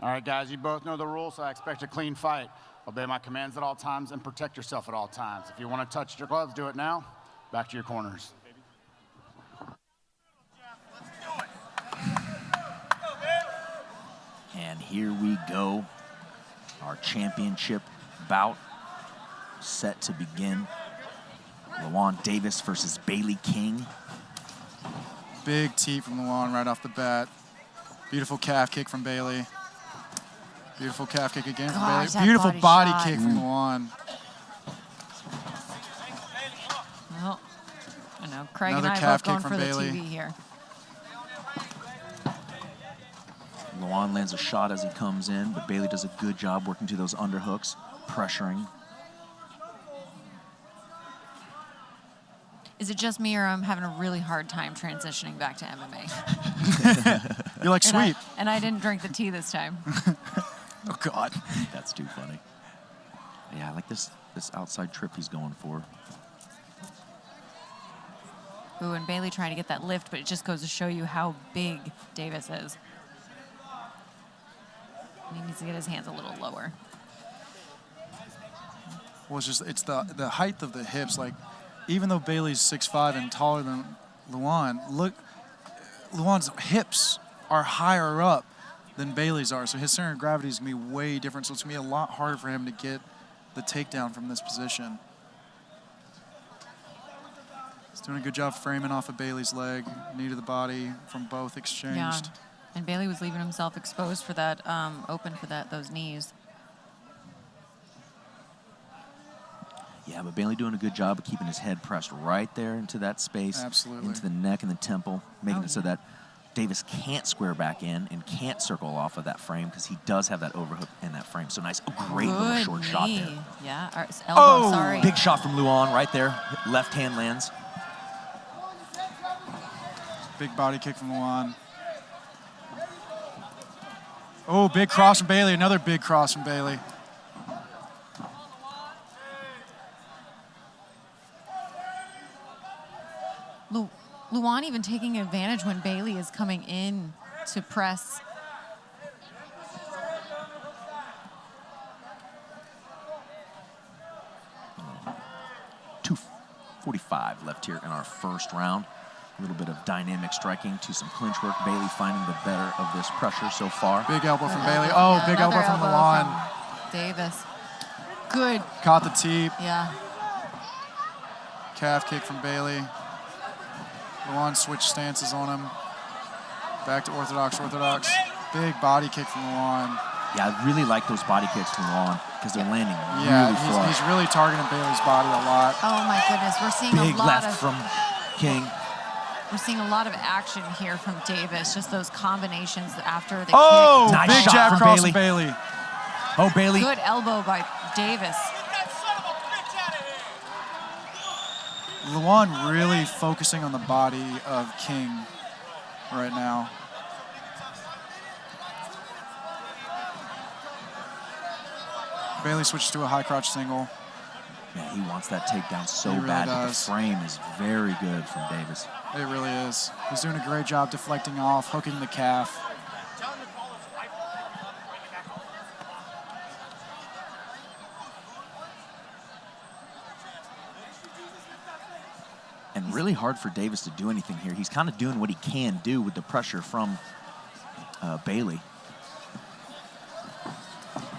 All right, guys, you both know the rules, so I expect a clean fight. Obey my commands at all times and protect yourself at all times. If you want to touch your gloves, do it now. Back to your corners. And here we go. Our championship bout set to begin. Lajuan Davis versus Baily King. Big tee from Lajuan right off the bat. Beautiful calf kick from Baily. Beautiful calf kick again from Baily. Beautiful body kick from Lajuan. Well, I know Craig and I are both going for the TV here. Lajuan lands a shot as he comes in, but Baily does a good job working to those underhooks, pressuring. Is it just me or I'm having a really hard time transitioning back to MMA? You're like, sweet. And I didn't drink the tea this time. Oh, God. That's too funny. Yeah, I like this outside trip he's going for. Ooh, and Baily trying to get that lift, but it just goes to show you how big Davis is. He needs to get his hands a little lower. Well, it's the height of the hips. Like, even though Baily's 6'5" and taller than Lajuan, look, Lajuan's hips are higher up than Baily's are, so his center of gravity is going to be way different, so it's going to be a lot harder for him to get the takedown from this position. He's doing a good job framing off of Baily's leg, knee to the body from both exchanged. Yeah. And Baily was leaving himself exposed for that, open for those knees. Yeah, but Baily doing a good job of keeping his head pressed right there into that space. Absolutely. Into the neck and the temple, making it so that Davis can't square back in and can't circle off of that frame because he does have that overhook in that frame. So nice, a great little short shot there. Yeah, elbow, sorry. Big shot from Lajuan right there. Left hand lands. Big body kick from Lajuan. Oh, big cross from Baily. Another big cross from Baily. Lajuan even taking advantage when Baily is coming in to press. .245 left here in our first round. A little bit of dynamic striking to some clinch work. Baily finding the better of this pressure so far. Big elbow from Baily. Oh, big elbow from Lajuan. Davis. Good. Caught the tee. Yeah. Calf kick from Baily. Lajuan switched stances on him. Back to orthodox. Big body kick from Lajuan. Yeah, I really like those body kicks from Lajuan because they're landing really flush. He's really targeting Baily's body a lot. Oh my goodness, we're seeing big a lot left from King. We're seeing a lot of action here from Davis. Just those combinations after the kick. Nice big shot jab from cross Baily. from Baily. Oh, Baily. Good elbow by Davis. Lajuan really focusing on the body of King right now. Baily switches to a high crotch single. Yeah, he wants that takedown so He really bad, but the does. frame is very good from Davis. It really is. He's doing a great job deflecting off, hooking the calf. And really hard for Davis to do anything here. He's kind of doing what he can do with the pressure from Baily.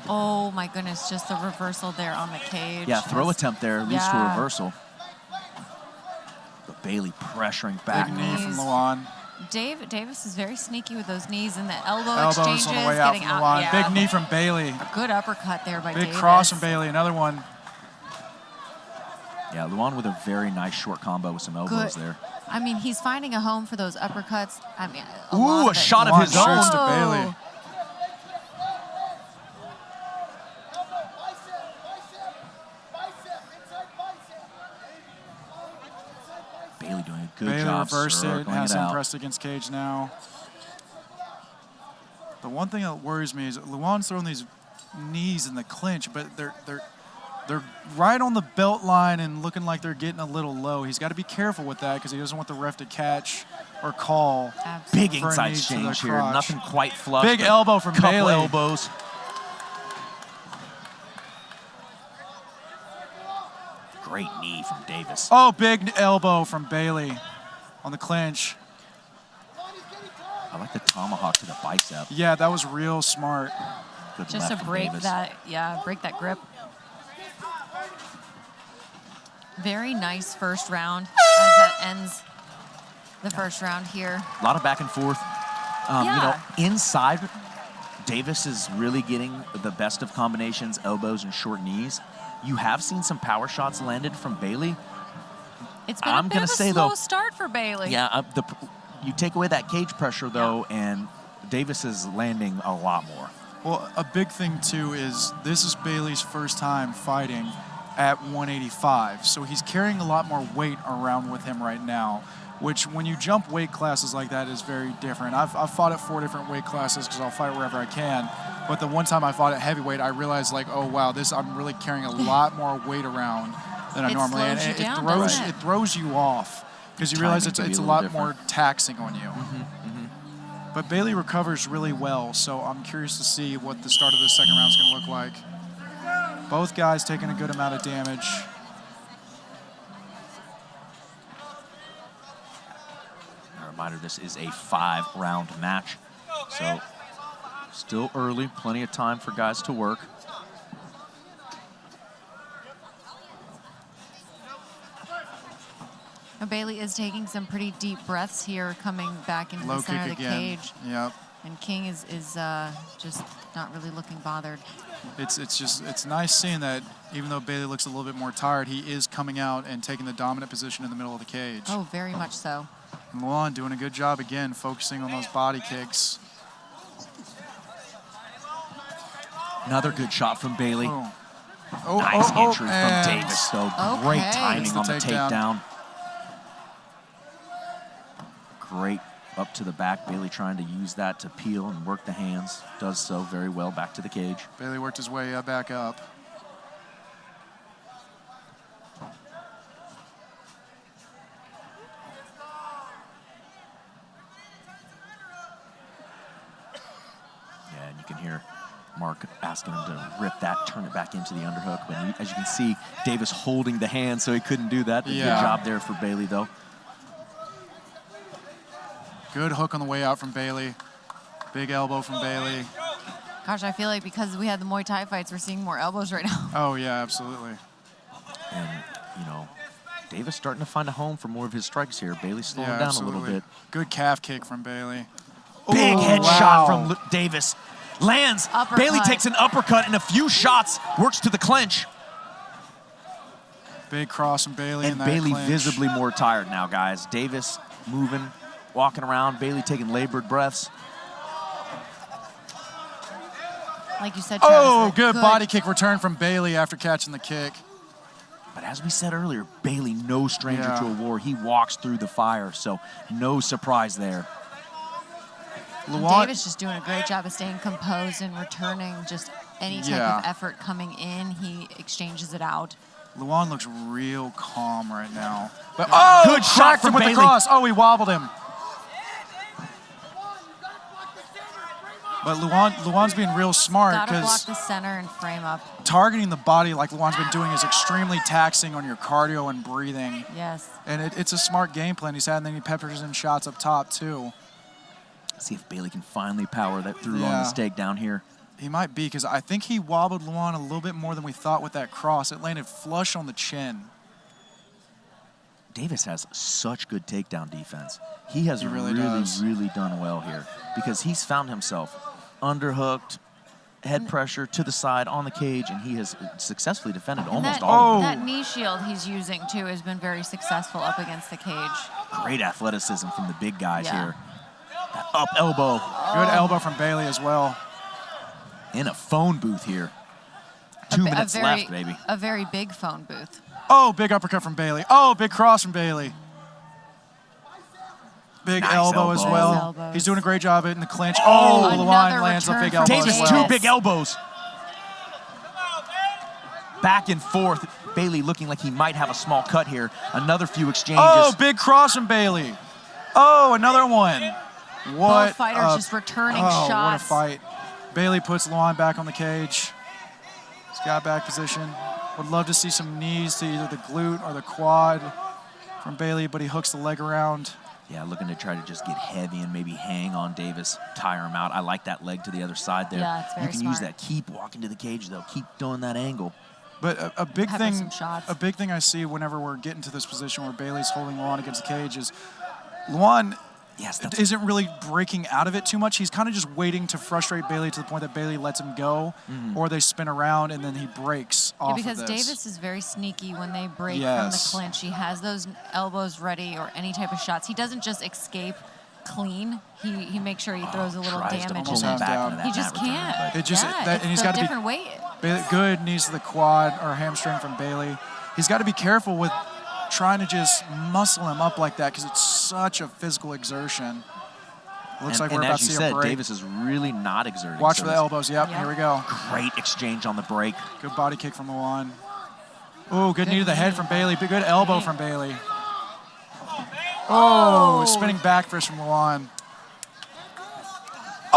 Oh my goodness, just the reversal there on the cage. Yeah, throw attempt there, leads to a reversal. But Baily pressuring back. Big knee from Lajuan. Davis is very sneaky with those knees and the elbow Elbows exchanges. on the way out Getting from Lajuan. Yeah. Big knee from Baily. A good uppercut there by Davis. Big cross from Baily. Another one. Yeah, Lajuan with a very nice short combo with some elbows there. I mean, he's finding a home for those uppercuts. I mean, a shot of his own. To Baily. Baily doing a good Baily job reversed it, has him out. pressed against cage now. The one thing that worries me is Lajuan's throwing these knees in the clinch, but they're They're right on the belt line and looking like they're getting a little low. He's got to be careful with that because he doesn't want the ref to catch or call. Absolutely. Big For a inside knee to the exchange here. crotch. Nothing quite flush. Big but elbow from couple Baily. elbows. Great knee from Davis. Oh, big elbow from Baily on the clinch. I like the tomahawk to the bicep. Yeah, that was real smart. Good Just to left from break Davis. that, break that grip. Very nice first round as that ends the first round here. A lot of back and forth. You know, Yeah. inside, Davis is really getting the best of combinations, elbows and short knees. You have seen some power shots landed from Baily. It's been I'm a bit gonna of a say, slow though, start for Baily. Yeah, you take away that cage pressure, though, and Davis is landing a lot more. Well, a big thing, too, is this is Baily's first time fighting at 185. So he's carrying a lot more weight around with him right now, which when you jump weight classes like that is very different. I've fought at 4 different weight classes because I'll fight wherever I can. But the one time I fought at heavyweight, I realized, like, oh, wow, I'm really carrying a lot more weight around than I It normally. And slows you down, throws doesn't it? it throws you off because you realize Timing it's can be a a little lot different. more taxing on you. But Baily recovers really well, so I'm curious to see what the start of the second round is going to look like. Both guys taking a good amount of damage. A reminder, this is a 5-round match. So still early, plenty of time for guys to work. Now, Baily is taking some pretty deep breaths here, coming back into Low the center kick of the again. cage. Yep. And King is just not really looking bothered. It's nice seeing that even though Baily looks a little bit more tired, he is coming out and taking the dominant position in the middle of the cage. Oh, very much so. And Lajuan doing a good job again, focusing on those body kicks. Another good shot from Baily. Oh. Nice entry from and Davis, though. Okay. Great Gets timing the on the takedown. takedown. Great up to the back. Baily trying to use that to peel and work the hands. Does so very well back to the cage. Baily worked his way back up. Yeah, and you can hear Mark asking him to rip that, turn it back into the underhook. But as you can see, Davis holding the hand, so he couldn't do that. Good Yeah. job there for Baily, though. Good hook on the way out from Baily. Big elbow from Baily. Gosh, I feel like because we had the Muay Thai fights, we're seeing more elbows right now. Oh, yeah, absolutely. And, you know, Davis starting to find a home for more of his strikes here. Baily slowing Yeah, down absolutely. a little bit. Good calf kick from Baily. Big Ooh, headshot wow. from Davis. Lands. Uppercut. Baily takes an uppercut and a few shots. Works to the clinch. Big cross from Baily in And that Baily clinch. visibly more tired now, guys. Davis moving, walking around. Baily taking labored breaths. Like you said, Travis, Oh, a good body kick return from Baily after catching the kick. But as we said earlier, Baily no stranger Yeah. to a war. He walks through the fire, so no surprise there. Davis just doing a great job of staying composed and returning just any type Yeah. of effort coming in. He exchanges it out. Lajuan looks real calm right now. But Good shot cracked from him with the Baily. cross. Oh, he wobbled him. But Luan's being real smart Gotta block because the center and frame up. targeting the body like Luan's been doing is extremely taxing on your cardio and breathing. Yes. And it's a smart game plan he's had, and then he peppers in shots up top, too. See if Baily can finally power that through on Yeah. this takedown here. He might be, because I think he wobbled Lajuan a little bit more than we thought with that cross. It landed flush on the chin. Davis has such good takedown defense. He has He really really, does. really done well here because he's found himself underhooked, head pressure to the side on the cage, and he has successfully defended almost all of them. That knee shield he's using, too, has been very successful up against the cage. Great athleticism from the big guys Yeah. here. That up elbow Good elbow from Baily as well. in a phone booth here. 2 minutes left, baby. A very big phone booth. Oh, big uppercut from Baily. Oh, big cross from Baily. Big Nice elbow as elbow. well. Nice elbows. He's doing a great job in the clinch. Oh, Another Lajuan lands a return big from elbow Davis, as Davis. well. 2 big elbows. Back and forth. Baily looking like he might have a small cut here. Another few exchanges. Oh, big cross from Baily. Oh, another one. What? Both fighters just returning shots. What a fight. Baily puts Lajuan back on the cage. He's got back position. Would love to see some knees to either the glute or the quad from Baily, but he hooks the leg around. Yeah, looking to try to just get heavy and maybe hang on Davis, tire him out. I like that leg to the other side there. Yeah, it's very You can use that. Keep walking to the cage, though. Keep doing that angle. But a big thing, shots. a big thing I see whenever we're getting to this position where Baily's holding Lajuan against the cage is Lajuan isn't really breaking out of it too much. He's kind of just waiting to frustrate Baily to the point that Baily lets him go, or they spin around and then he breaks off because of this. Davis is very sneaky when they break from the clinch. He has those elbows ready or any type of shots. He doesn't just escape clean. He makes sure he throws a little damage. He just can't. It just and he's got to different weight. Good knees to the quad or hamstring from Baily. He's got to be careful with trying to just muscle him up like that because it's such a physical exertion. Looks like we're about to see a break. And as you said, Davis is really not exerting. Watch for the elbows. Yep, here we go. Great exchange on the break. Good body kick from Lajuan. Oh, good knee to the head from Baily. Good elbow from Baily. Oh, spinning back fist from Lajuan.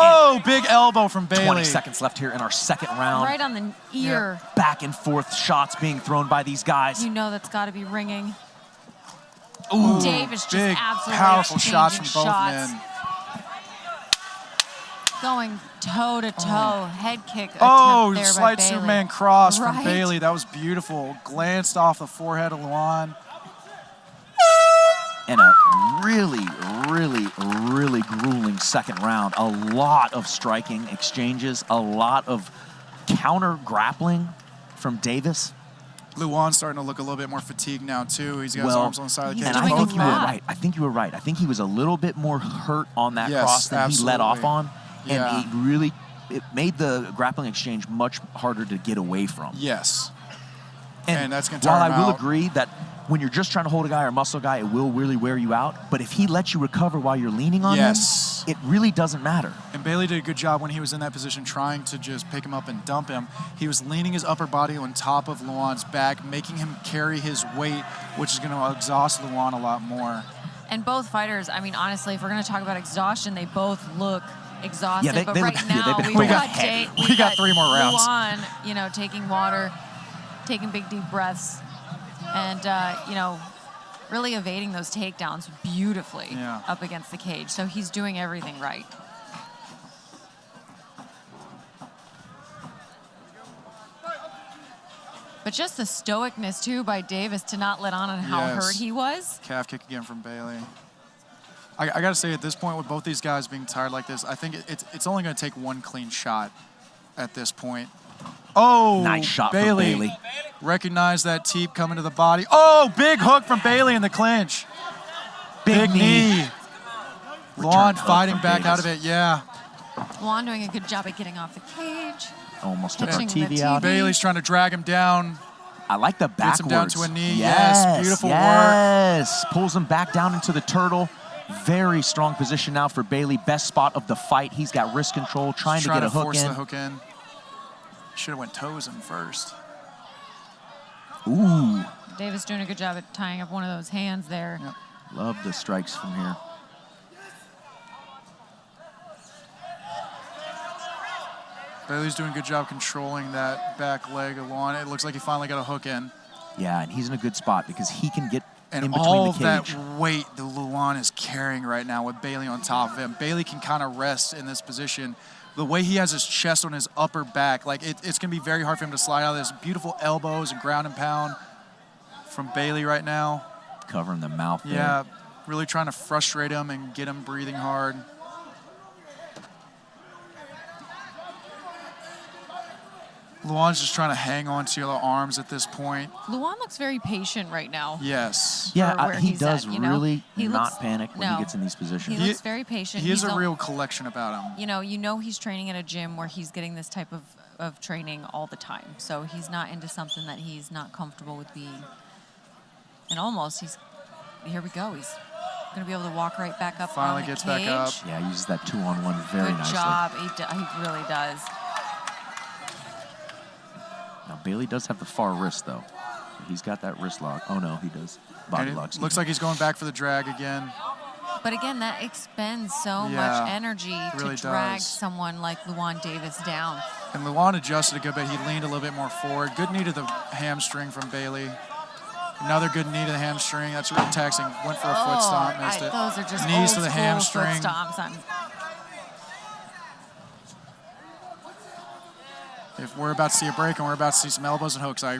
Oh, big elbow from Baily. 20 seconds left here in our second round. Right on the ear. Yeah. Back and forth shots being thrown by these guys. You know that's got to be ringing. Ooh, Davis just big, absolutely powerful shots from both shots. men. Going toe-to-toe, head kick attempt there by slight Baily. Superman cross from Right. Baily. That was beautiful. Glanced off the forehead of Lajuan. And a really, really, really grueling second round. A lot of striking exchanges, a lot of counter grappling from Davis. Lajuan's starting to look a little bit more fatigued now, too. He's got his arms on the side of the cage. And I think you were right. I think you were right. I think he was a little bit more hurt on that cross than he let off on. And it made the grappling exchange much harder to get away from. Yes. And that's going to tire while him I will out. agree that when you're just trying to hold a guy or muscle a guy, it will really wear you out. But if he lets you recover while you're leaning on him, it really doesn't matter. And Baily did a good job when he was in that position trying to just pick him up and dump him. He was leaning his upper body on top of Lajuan's back, making him carry his weight, which is going to exhaust Lajuan a lot more. And both fighters, I mean, honestly, if we're going to talk about exhaustion, they both look exhausted. Yeah, but they right look, now, we got 3 more rounds. Lajuan, taking water, taking big, deep breaths, and, really evading those takedowns beautifully up against the cage. So he's doing everything right. But just the stoicness, too, by Davis to not let on how hurt he was. Calf kick again from Baily. I got to say, at this point, with both these guys being tired like this, I think it's only going to take one clean shot at this point. Oh, nice shot from Baily. Baily. Recognize that teep coming to the body. Oh, big hook from Baily in the clinch. Big knee. Lajuan fighting back out of it, Lajuan doing a good job at getting off the cage. Almost took our TV out. Baily's trying to drag him down. I like the backwards. Gets him down to a knee. Yes, beautiful work. Yes, pulls him back down into the turtle. Very strong position now for Baily. Best spot of the fight. He's got wrist control, trying to get a hook force in. The hook in. Should have went toes in first. Ooh. Davis doing a good job at tying up one of those hands there. Yep. Love the strikes from here. Baily's doing a good job controlling that back leg of Lajuan. It looks like he finally got a hook in. Yeah, and he's in a good spot because he can get and in between all the cage. That weight that Lajuan is carrying right now with Baily on top of him. Baily can kind of rest in this position. The way he has his chest on his upper back, like it's going to be very hard for him to slide out of this. Beautiful elbows and ground and pound from Baily right now. Covering the mouth there. Yeah, really trying to frustrate him and get him breathing hard. Lajuan's just trying to hang on to the arms at this point. Lajuan looks very patient right now. Yes. Yeah, he does at, really he not looks, panic when he gets in these positions. He looks very patient. He has a real collection about him. You know he's training at a gym where he's getting this type of training all the time. So he's not into something that he's not comfortable with being. And here we go. He's going to be able to walk right back up Finally on the gets cage. back up. Yeah, he uses that 2-on-1 very nicely. Good job. He really does. Now, Baily does have the far wrist, though. He's got that wrist lock. Oh, no, he does. Body lock. Looks like he's going back for the drag again. But again, that expends so Yeah, much energy really to drag does. someone like Lajuan Davis down. And Lajuan adjusted a good bit. He leaned a little bit more forward. Good knee to the hamstring from Baily. Another good knee to the hamstring. That's real taxing. Went for a foot stomp, missed it. Those are just knees old to the school hamstring. foot stomps. If we're about to see a break and we're about to see some elbows and hooks, I've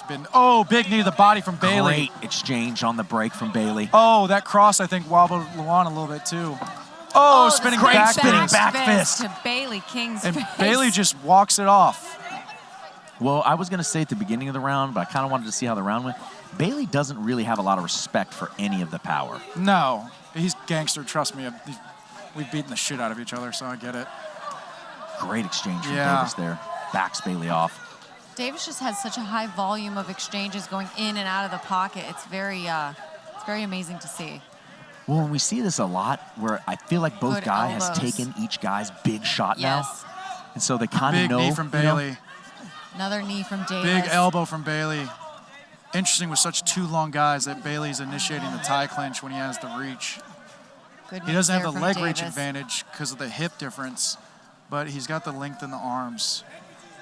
been, big knee to the body from Baily. Great exchange on the break from Baily. Oh, that cross, I think, wobbled Lajuan a little bit, too. Spinning great back spinning fist. back fist. To Baily King's And face. Baily just walks it off. Well, I was going to say at the beginning of the round, but I kind of wanted to see how the round went. Baily doesn't really have a lot of respect for any of the power. No, he's gangster, trust me. We've beaten the shit out of each other, so I get it. Great exchange from Yeah. Davis there. Backs Baily off. Davis just has such a high volume of exchanges going in and out of the pocket. It's very amazing to see. Well, when we see this a lot, where I feel like both Good guys has elbows. taken each guy's big shot now. Yes. And so they kind of Big know. knee from you know, Baily. Another knee from Davis. Big elbow from Baily. Interesting with such two long guys that Bailey's initiating the tie clinch when he has the reach. Good He doesn't have knee the there leg from reach Davis. advantage because of the hip difference, but he's got the length in the arms.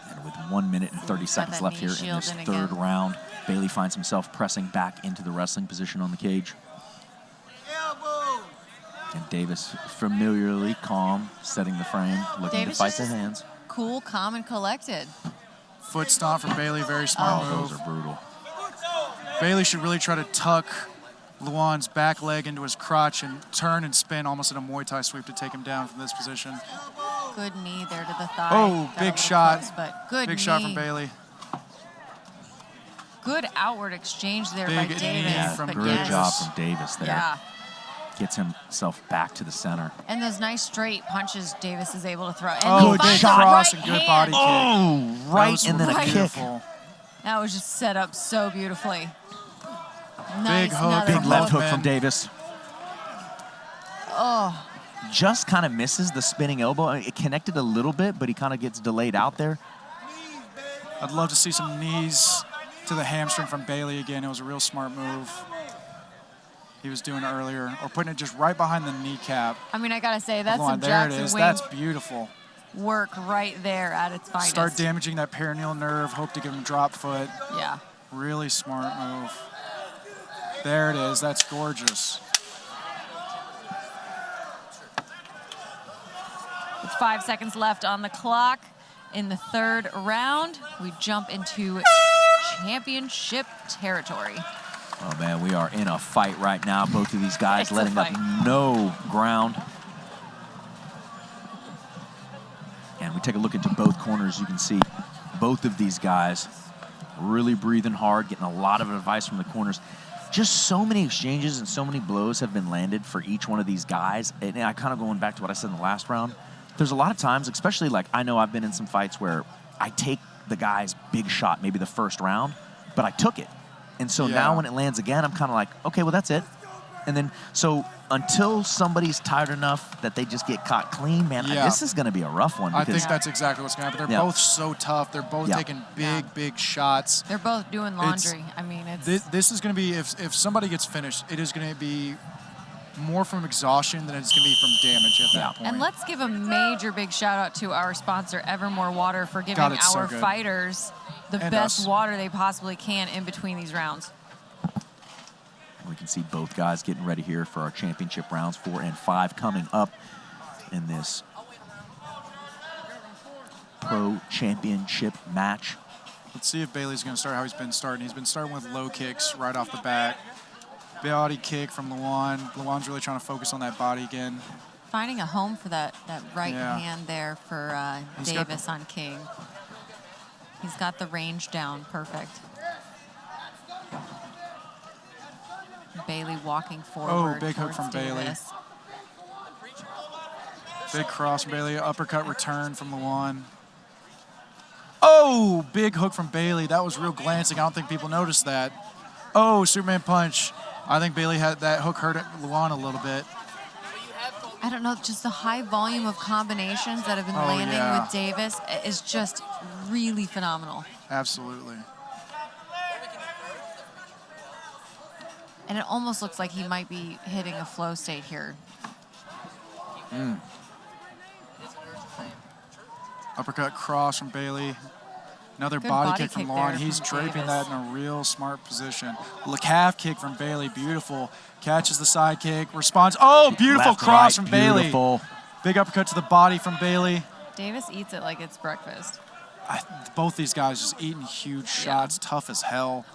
And with 1 minute and 30 seconds that left knee here in shield this in third again. round, Baily finds himself pressing back into the wrestling position on the cage. And Davis familiarly calm, setting the frame, looking Davis to fight the just- hands. Cool, calm, and collected. Foot stomp from Baily, very smart Oh, move. those are brutal. Baily should really try to tuck Lajuan's back leg into his crotch and turn and spin almost in a Muay Thai sweep to take him down from this position. Good knee there to the thigh. Oh, Got a big little shot. close, but good Big knee. shot from Baily. Good outward exchange there by Big knee Davis. Yeah, from but good yes. job from Davis there. Yeah. Gets himself back to the center. And those nice straight punches Davis is able to throw. And Oh, he good finds shot. the cross right and good hand. body kick. Oh, right, Those and then were a kick. beautiful. That was just set up so beautifully. Big Nice, hook, another Big left hook man. from Davis. Oh, Just kind of misses the spinning elbow. It connected a little bit, but he kind of gets delayed out there. I'd love to see some knees to the hamstring from Baily again. It was a real smart move he was doing earlier, or putting it just right behind the kneecap. I mean, I gotta say that's Hold on, some there it Jackson is. Wing That's beautiful. work right there at its finest. Start damaging that perineal nerve. Hope to give him drop foot. Yeah. Really smart move. There it is. That's gorgeous. With 5 seconds left on the clock in the third round, we jump into championship territory. Oh, man, we are in a fight right now. Both of these guys It's a letting up fight. no ground. And we take a look into both corners. You can see both of these guys really breathing hard, getting a lot of advice from the corners. Just so many exchanges and so many blows have been landed for each one of these guys. And I kind of going back to what I said in the last round. There's a lot of times, especially like I know I've been in some fights where I take the guy's big shot, maybe the first round, but I took it. And so now when it lands again, I'm kind of like, okay, well, that's it. And then, so until somebody's tired enough that they just get caught clean, man, Yeah. this is going to be a rough one. I Because think that's exactly what's going to happen. They're Yeah. both so tough. They're both Yeah. taking big shots. They're both doing laundry. I mean, it's This is going to be, if somebody gets finished, it is going to be more from exhaustion than it's going to be from damage at that point. And let's give a major big shout out to our sponsor, Evermore Water, for giving God, it's so our good. fighters the And best us. water they possibly can in between these rounds. we can see both guys getting ready here for our championship rounds 4 and 5 coming up in this pro championship match. Let's see if Baily's going to start how he's been starting. He's been starting with low kicks right off the bat. Body kick from Lajuan. Lajuan's really trying to focus on that body again. Finding a home for that right Yeah. hand there for He's got Davis on King. He's got the range down perfect. Baily walking forward. big hook towards from Baily. Davis. Big cross from Baily. Uppercut return from Lajuan. Oh, big hook from Baily. That was real glancing. I don't think people noticed that. Oh, Superman punch. I think Baily had that hook hurt Lajuan a little bit. I don't know, just the high volume of combinations that have been landing yeah. with Davis is just really phenomenal. Absolutely. And it almost looks like he might be hitting a flow state here. Uppercut cross from Baily. Another Good body body kick from kick Lajuan. there He's from draping Davis. that in a real smart position. Calf kick from Baily, beautiful. Catches the side kick, responds. Oh, beautiful Left, cross right, from Baily. beautiful. Big uppercut to the body from Baily. Davis eats it like it's breakfast. Both these guys just eating huge shots, tough as hell.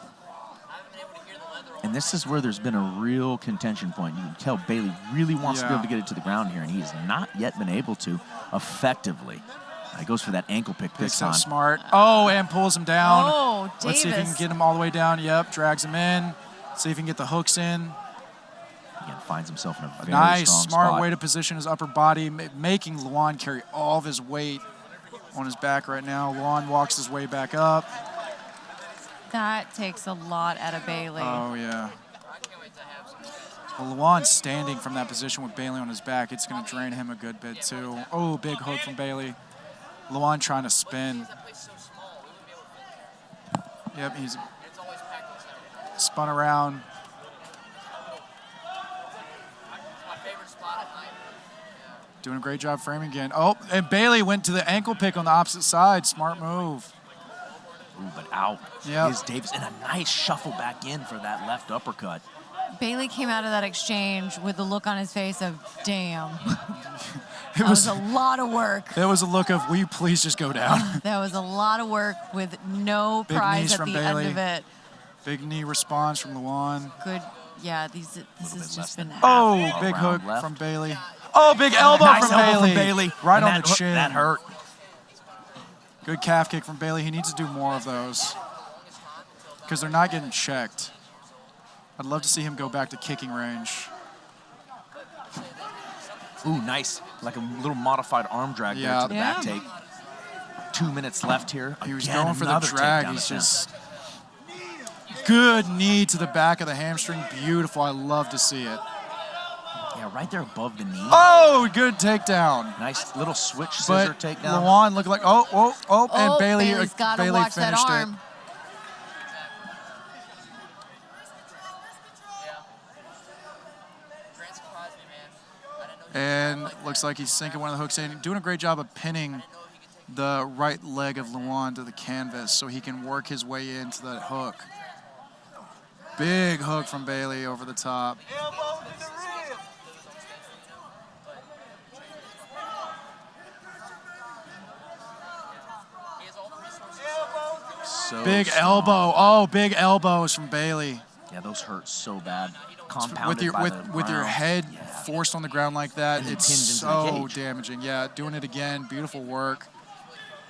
And this is where there's been a real contention point. You can tell Baily really wants to be able to get it to the ground here, and he has not yet been able to effectively. He goes for that ankle pick this Picks time. up smart. Oh, and pulls him down. Oh, Let's see if he can Davis. get him all the way down. Yep, drags him in. See if he can get the hooks in. Again, finds himself in a very Nice, strong smart spot. way to position his upper body, making Lajuan carry all of his weight on his back right now. Lajuan walks his way back up. That takes a lot out of Baily. Oh, yeah. Well, Lajuan's standing from that position with Baily on his back. It's going to drain him a good bit, too. Oh, big hook from Baily. Lajuan trying to spin. Yep, he's spun around. Doing a great job framing again. Oh, and Baily went to the ankle pick on the opposite side. Smart move. Ooh, but out Yep. is Davis. And a nice shuffle back in for that left uppercut. Baily came out of that exchange with the look on his face of, damn, It that was was, a lot of work. there was a look of, will you please just go down? That was a lot of work with no Big prize knees at from the Baily. end of it. Big knee response from Lajuan. Good. Yeah, this bit has less just than been. half. Oh, All big around hook left. from Baily. Oh, big elbow Nice from elbow Baily. from Baily. Right And on that the hook- chin. That hurt. Good calf kick from Baily. He needs to do more of those because they're not getting checked. I'd love to see him go back to kicking range. Ooh, nice. Like a little modified arm drag there to the back Yeah. take. 2 minutes left here. He was Again, going for the another drag. takedown He's attempt. just good knee to the back of the hamstring. Beautiful. I love to see it. Yeah, right there above the knee. Oh, good takedown. Nice little switch scissor But takedown. Lajuan looked like, and Baily, Baily's got to Baily watch that finished arm. And looks like he's sinking one of the hooks in. Doing a great job of pinning the right leg of Lajuan to the canvas so he can work his way into that hook. Big hook from Baily over the top. So Big strong. elbow. Oh, big elbows from Baily. Yeah, those hurt so bad. With Compounded your by with the with your ground. head Yeah. forced on the ground like that, And then it's pinned into the so cage. damaging. Yeah, doing it again. Beautiful work.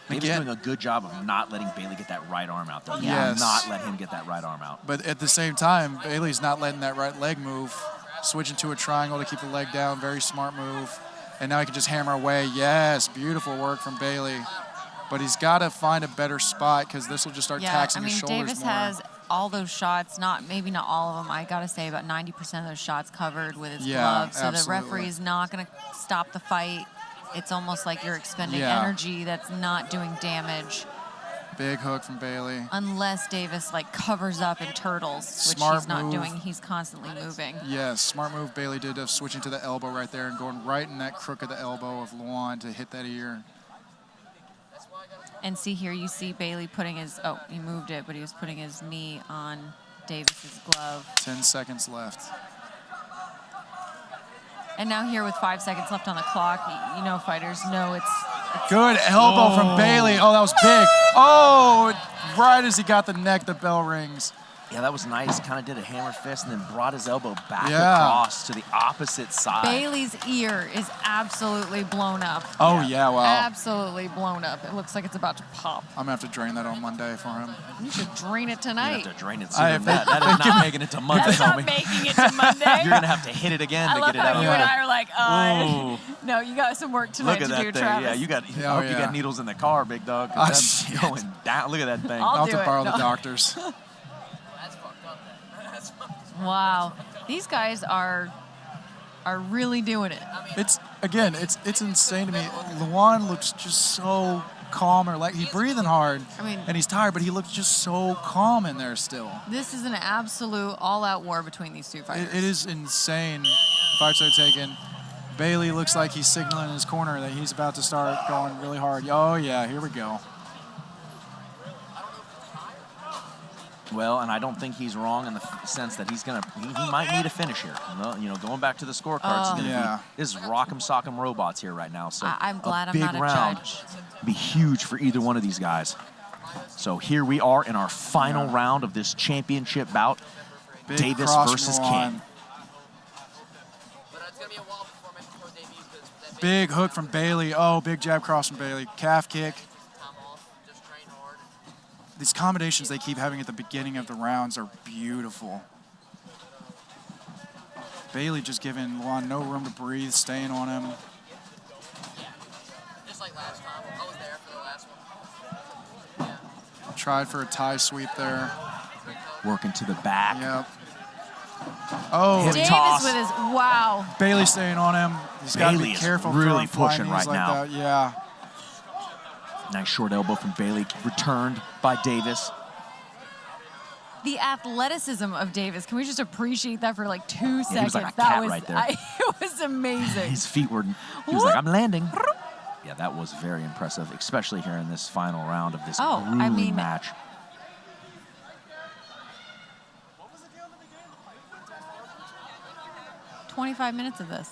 Bailey's Again, doing a good job of not letting Baily get that right arm out there. Yes. Not let him get that right arm out. but at the same time, Bailey's not letting that right leg move. Switching to a triangle to keep the leg down. Very smart move. And now he can just hammer away. Yes, beautiful work from Baily. But he's got to find a better spot because this will just start Yeah, taxing I mean, his shoulders Davis more. has all those shots, maybe not all of them. I got to say about 90% of those shots covered with his Yeah, gloves. So absolutely. the referee's not going to stop the fight. It's almost like you're expending Yeah. energy that's not doing damage Big hook from Baily. unless Davis like covers up and turtles, which Smart he's not move. doing. He's constantly moving. Yes, smart move Baily did of switching to the elbow right there and going right in that crook of the elbow of Lajuan to hit that ear. And see here, you see Baily putting his, he moved it, but he was putting his knee on Davis's glove. 10 seconds left. And now here with 5 seconds left on the clock, you know fighters know it's Good elbow from Baily. Oh, that was big. Oh, right as he got the neck, the bell rings. Yeah, that was nice. Kind of did a hammer fist and then brought his elbow back Yeah. across to the opposite side. Baily's ear is absolutely blown up. Oh, yeah, wow. Absolutely blown up. It looks like it's about to pop. I'm going to have to drain that on Monday for him. You should drain it You're tonight. gonna have to drain it I sooner have- than that. That is not making it to Monday, That's not homie. making it to Monday. You're gonna have to hit it again I to love get it how out. you and I are like, Ooh. no, you got some work tonight Look at to that do, thing. Travis. Yeah, you got. I Oh, hope you yeah. got needles in the car, big dog. 'cause Ah, that's shit. going down. Look at that thing. I'll I'll have do to it. borrow the No. doctors. Wow, these guys are really doing it. It's again, it's insane to me. Lajuan looks just so calm, or like he's breathing hard. I mean, and he's tired, but he looks just so calm in there still. This is an absolute all-out war between these two fighters. It is insane. Fights are taken. Baily looks like he's signaling in his corner that he's about to start going really hard. Oh yeah, here we go. Well, and I don't think he's wrong in the sense that he might need a finish here. You know, going back to the scorecards, this is rock'em sock'em robots here right now. So I'm glad I'm big not a round judge. Be huge for either one of these guys. So here we are in our final round of this championship bout. Big Davis cross versus from King. Big hook from Baily. Oh, big jab cross from Baily. Calf kick. These combinations they keep having at the beginning of the rounds are beautiful. Baily just giving Lajuan no room to breathe, staying on him. Just like last time. I was there for the last one. Tried for a tie sweep there. Working to the back. Yep. Oh, Hip Davis toss. with his, wow. Baily staying on him. He's got to be Baily is careful. really throwing pushing flying knees right like now. That. Yeah. Nice short elbow from Baily, returned by Davis. The athleticism of Davis. Can we just appreciate that for like 2 seconds? he was like a that cat was right there. It was amazing. His feet were, he was like, I'm landing. Yeah, that was very impressive, especially here in this final round of this grueling match. What was the deal in the beginning? 25 minutes of this.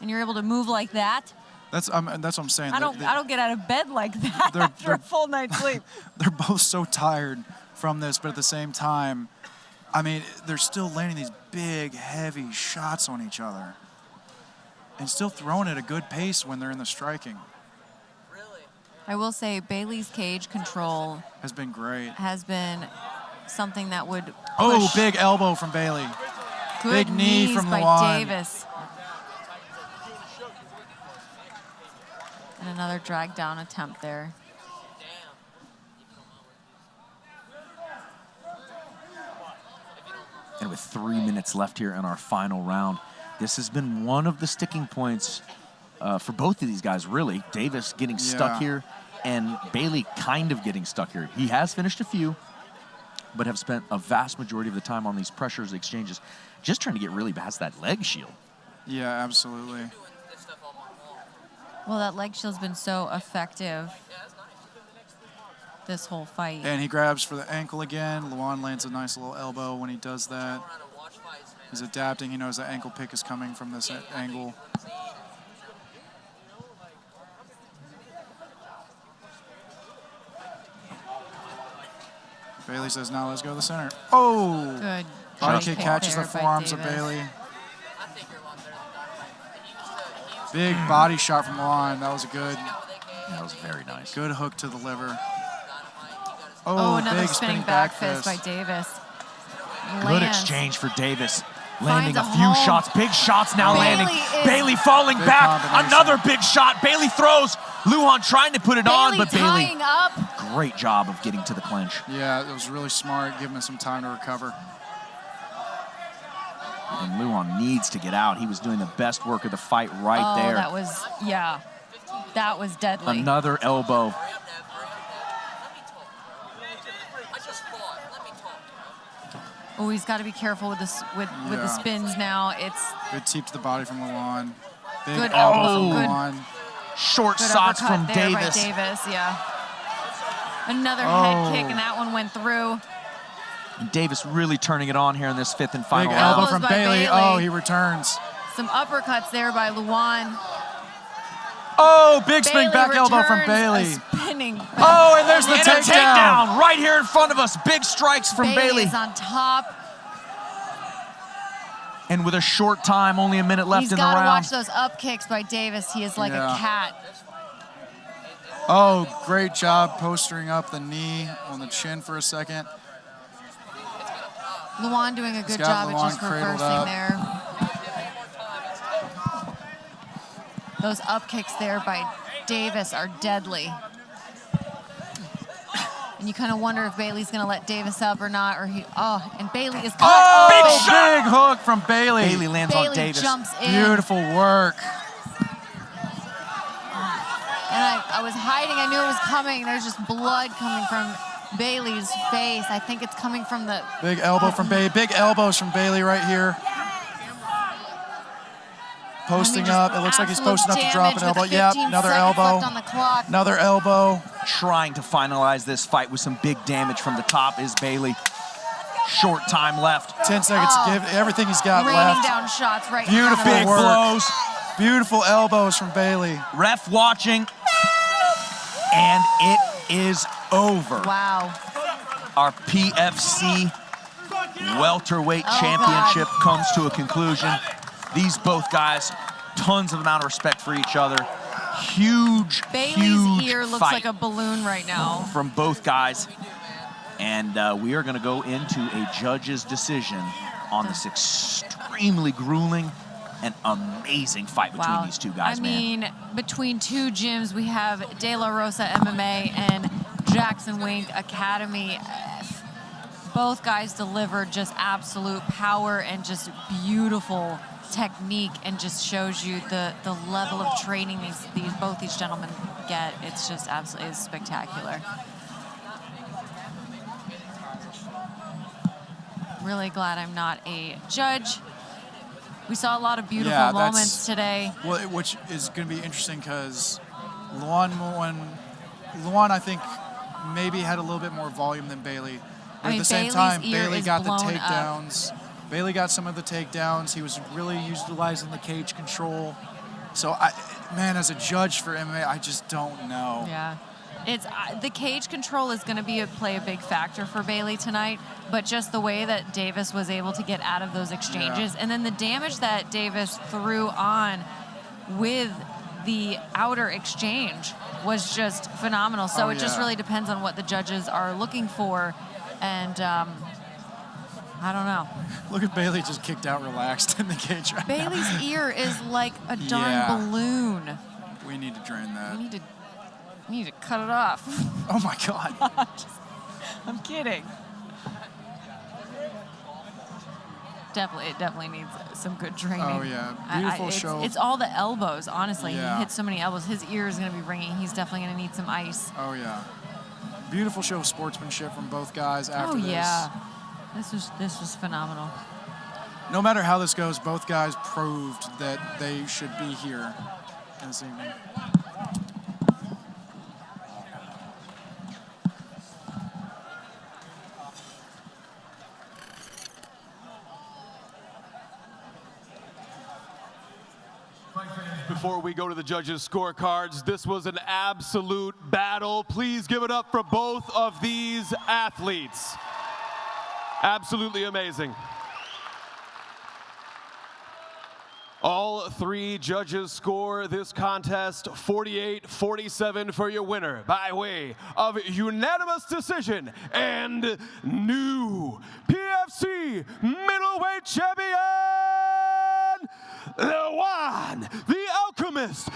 And you're able to move like that? That's what I'm saying. I don't get out of bed like that after a full night's sleep. They're both so tired from this, but at the same time, I mean, they're still landing these big, heavy shots on each other. And still throwing at a good pace when they're in the striking. Really? I will say Bailey's cage control Has been great. has been something that would push. Oh, big elbow from Baily. Good big knee knees from by Lajuan. Davis. And another drag down attempt there. And with 3 minutes left here in our final round, this has been one of the sticking points for both of these guys, really. Davis getting stuck here and Baily kind of getting stuck here. He has finished a few, but have spent a vast majority of the time on these pressures exchanges, just trying to get really past that leg shield. Yeah, absolutely. Well, that leg shield's been so effective this whole fight. And he grabs for the ankle again. Lajuan lands a nice little elbow when he does that. He's adapting. He knows that ankle pick is coming from this angle. Baily says, now let's go to the center. Oh! Good. Body kick catches the there by forearms of Davis. Baily. Big body shot from Lajuan. That was a good, That was very nice. good hook to the liver. Oh, another big spinning back fist by Davis. Good Lands. exchange for Davis. Landing Finds a a few home. shots, big shots now Baily landing. is- Baily falling Big back, combination. another big shot. Baily throws. Lujan trying to put it on, Baily but tying Baily, up. great job of getting to the clinch. Yeah, it was really smart, giving him some time to recover. And Lujan needs to get out. He was doing the best work of the fight right there. That was, yeah. That was deadly. Another elbow. Oh, he's got to be careful with this with the Yeah. spins now. It's Good teep to the body from Lajuan. Big Good elbow elbow. from Good. Lajuan. Short good shots uppercut from there Davis. by Davis, yeah. Another Oh. head kick, and that one went through. And Davis really turning it on here in this fifth and final Big round. elbow Elbows from by Baily. Baily. Oh, he returns. Some uppercuts there by Lajuan. Oh, big spinning Baily back elbow from returns Baily. a spinning. Oh, and there's the And a takedown. takedown right here in front of us. Big strikes from Bailey Baily. is on top. And with a short time, only a minute left He's in the got to round. watch those up kicks by Davis. He is like Yeah. a cat. Oh, great job postering up the knee on the chin for a second. Lajuan doing a good got job at Lajuan just cradled reversing up. there. Those up kicks there by Davis are deadly. And you kind of wonder if Baily's going to let Davis up or not, or and Baily is cut. Oh, Big big hook from Baily. Baily lands on Baily Davis. jumps in. Beautiful work. And I was hiding. I knew it was coming. There's just blood coming from Baily's face. I think it's coming from the... Big elbow from Baily. Big elbows from Baily right here. Posting up. It looks like he's posting up to drop an elbow. Yep, another elbow. Left on the clock. Another elbow. Trying to finalize this fight with some big damage from the top is Baily. Short time left. 10 seconds to give everything he's got Raining left. down shots right Beautiful in front of us. work. Blows. Beautiful elbows from Baily. Ref watching. And it is over. Wow. Our PFC welterweight Oh, championship comes to a conclusion. These both guys, tons of amount of respect for each other. Huge, Baily's huge ear looks fight like a balloon right now. from both guys. And we are going to go into a judge's decision on this extremely grueling and amazing fight between these two guys, I mean, between two gyms, we have De La Rosa MMA and Jackson Wink Academy. Both guys delivered just absolute power and just beautiful technique, and just shows you the level of training both these gentlemen get. It's just absolutely spectacular. Really glad I'm not a judge. We saw a lot of beautiful moments today. Well, which is going to be interesting because Lajuan, I think, maybe had a little bit more volume than Baily. But at the same time, Baily got the takedowns. Baily got some of the takedowns. He was really utilizing the cage control. So, man, as a judge for MMA, I just don't know. Yeah. It's the cage control is going to play a big factor for Baily tonight, but just the way that Davis was able to get out of those exchanges, and then the damage that Davis threw on with the outer exchange was just phenomenal. So it just really depends on what the judges are looking for, and I don't know. Look at Baily just kicked out relaxed in the cage right now. Baily's ear is like a darn balloon. We need to drain that. We need to cut it off. Oh my God. I'm kidding. It definitely needs some good training. Oh yeah, beautiful show. It's all the elbows, honestly. Yeah. He hit so many elbows. His ear is going to be ringing. He's definitely going to need some ice. Oh yeah. Beautiful show of sportsmanship from both guys after this. Oh yeah. This was phenomenal. No matter how this goes, both guys proved that they should be here this evening. Before we go to the judges' scorecards, this was an absolute battle. Please give it up for both of these athletes. Absolutely amazing. All three judges score this contest 48-47 for your winner by way of unanimous decision and new PFC middleweight champion, Lajuan, the Alchemist.